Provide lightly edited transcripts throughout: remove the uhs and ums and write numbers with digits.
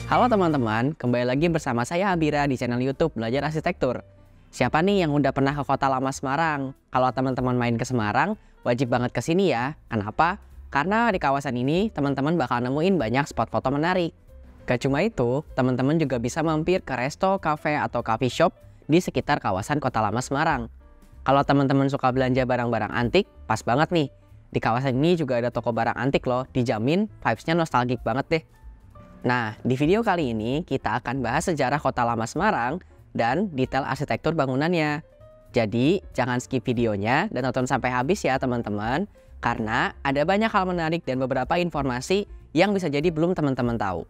Halo teman-teman, kembali lagi bersama saya Abira di channel YouTube Belajar Arsitektur. Siapa nih yang udah pernah ke Kota Lama Semarang? Kalau teman-teman main ke Semarang, wajib banget ke sini ya. Kenapa? Karena di kawasan ini teman-teman bakal nemuin banyak spot foto menarik. Gak cuma itu, teman-teman juga bisa mampir ke resto, cafe, atau coffee shop di sekitar kawasan Kota Lama Semarang. Kalau teman-teman suka belanja barang-barang antik, pas banget nih. Di kawasan ini juga ada toko barang antik loh, dijamin vibes-nya nostalgic banget deh. Nah, di video kali ini kita akan bahas sejarah Kota Lama Semarang dan detail arsitektur bangunannya. Jadi, jangan skip videonya dan tonton sampai habis ya teman-teman, karena ada banyak hal menarik dan beberapa informasi yang bisa jadi belum teman-teman tahu.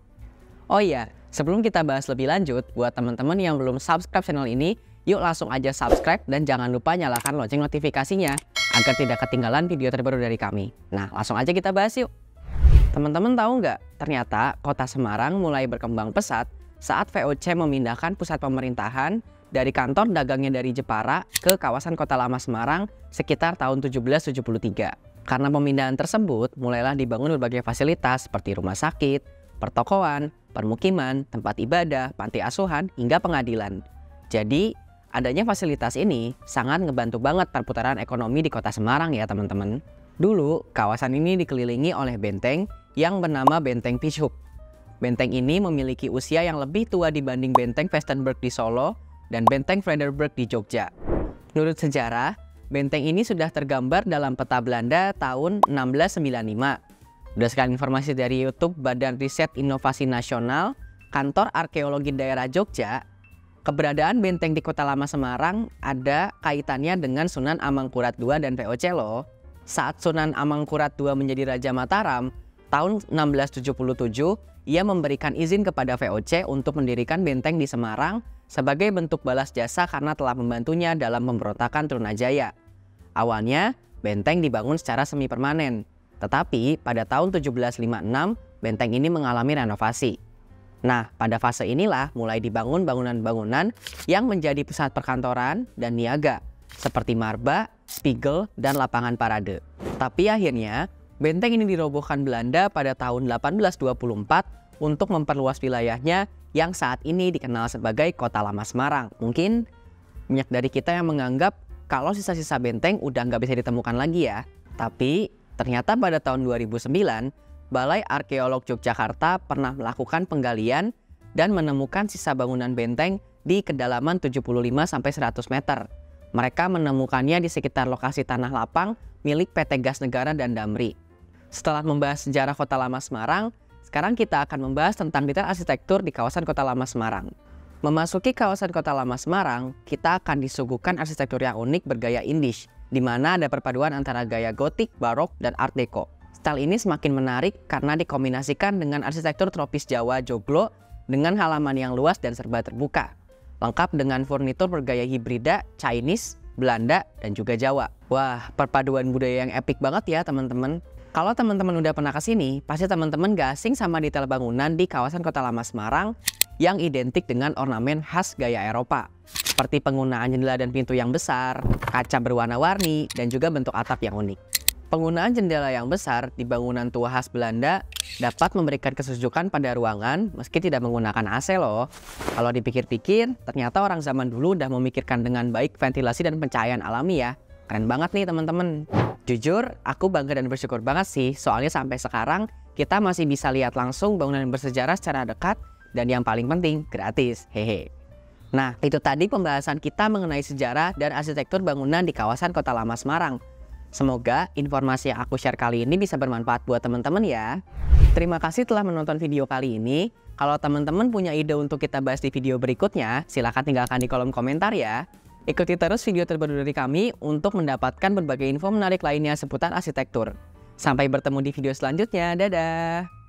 Oh iya, sebelum kita bahas lebih lanjut, buat teman-teman yang belum subscribe channel ini, yuk langsung aja subscribe dan jangan lupa nyalakan lonceng notifikasinya agar tidak ketinggalan video terbaru dari kami. Nah, langsung aja kita bahas yuk. Teman-teman tahu nggak, ternyata kota Semarang mulai berkembang pesat saat VOC memindahkan pusat pemerintahan dari kantor dagangnya dari Jepara ke kawasan Kota Lama Semarang sekitar tahun 1773. Karena pemindahan tersebut, mulailah dibangun berbagai fasilitas seperti rumah sakit, pertokoan, permukiman, tempat ibadah, panti asuhan, hingga pengadilan. Jadi, adanya fasilitas ini sangat ngebantu banget perputaran ekonomi di kota Semarang ya teman-teman. Dulu, kawasan ini dikelilingi oleh benteng yang bernama Benteng Pichuk. Benteng ini memiliki usia yang lebih tua dibanding Benteng Vestenberg di Solo dan Benteng Frederberg di Jogja. Menurut sejarah, benteng ini sudah tergambar dalam peta Belanda tahun 1695. Berdasarkan informasi dari YouTube Badan Riset Inovasi Nasional, Kantor Arkeologi Daerah Jogja, keberadaan benteng di Kota Lama Semarang ada kaitannya dengan Sunan Amangkurat II dan VOC loh. Saat Sunan Amangkurat II menjadi Raja Mataram, tahun 1677, ia memberikan izin kepada VOC untuk mendirikan benteng di Semarang sebagai bentuk balas jasa karena telah membantunya dalam pemberontakan Trunajaya. Awalnya, benteng dibangun secara semi permanen, tetapi pada tahun 1756, benteng ini mengalami renovasi. Nah, pada fase inilah mulai dibangun bangunan-bangunan yang menjadi pusat perkantoran dan niaga, seperti Marba, Spiegel, dan lapangan parade. Tapi akhirnya, benteng ini dirobohkan Belanda pada tahun 1824 untuk memperluas wilayahnya yang saat ini dikenal sebagai Kota Lama Semarang. Mungkin banyak dari kita yang menganggap kalau sisa-sisa benteng udah nggak bisa ditemukan lagi ya. Tapi ternyata pada tahun 2009, Balai Arkeolog Yogyakarta pernah melakukan penggalian dan menemukan sisa bangunan benteng di kedalaman 75-100 meter. Mereka menemukannya di sekitar lokasi tanah lapang milik PT Gas Negara dan Damri. Setelah membahas sejarah Kota Lama Semarang, sekarang kita akan membahas tentang detail arsitektur di kawasan Kota Lama Semarang. Memasuki kawasan Kota Lama Semarang, kita akan disuguhkan arsitektur yang unik bergaya Indisch, di mana ada perpaduan antara gaya gotik, barok, dan art deco. Style ini semakin menarik karena dikombinasikan dengan arsitektur tropis Jawa joglo dengan halaman yang luas dan serba terbuka. Lengkap dengan furnitur bergaya hibrida, Chinese, Belanda, dan juga Jawa. Wah, perpaduan budaya yang epic banget ya teman-teman. Kalau teman-teman udah pernah kesini, pasti teman-teman gak asing sama detail bangunan di kawasan Kota Lama Semarang yang identik dengan ornamen khas gaya Eropa. Seperti penggunaan jendela dan pintu yang besar, kaca berwarna-warni, dan juga bentuk atap yang unik. Penggunaan jendela yang besar di bangunan tua khas Belanda dapat memberikan kesejukan pada ruangan meski tidak menggunakan AC loh. Kalau dipikir-pikir, ternyata orang zaman dulu udah memikirkan dengan baik ventilasi dan pencahayaan alami ya. Keren banget nih teman-teman. Jujur, aku bangga dan bersyukur banget sih, soalnya sampai sekarang kita masih bisa lihat langsung bangunan yang bersejarah secara dekat dan yang paling penting, gratis. Hehe. Nah, itu tadi pembahasan kita mengenai sejarah dan arsitektur bangunan di kawasan Kota Lama Semarang. Semoga informasi yang aku share kali ini bisa bermanfaat buat teman-teman ya. Terima kasih telah menonton video kali ini. Kalau teman-teman punya ide untuk kita bahas di video berikutnya, silahkan tinggalkan di kolom komentar ya. Ikuti terus video terbaru dari kami untuk mendapatkan berbagai info menarik lainnya seputar arsitektur. Sampai bertemu di video selanjutnya, dadah!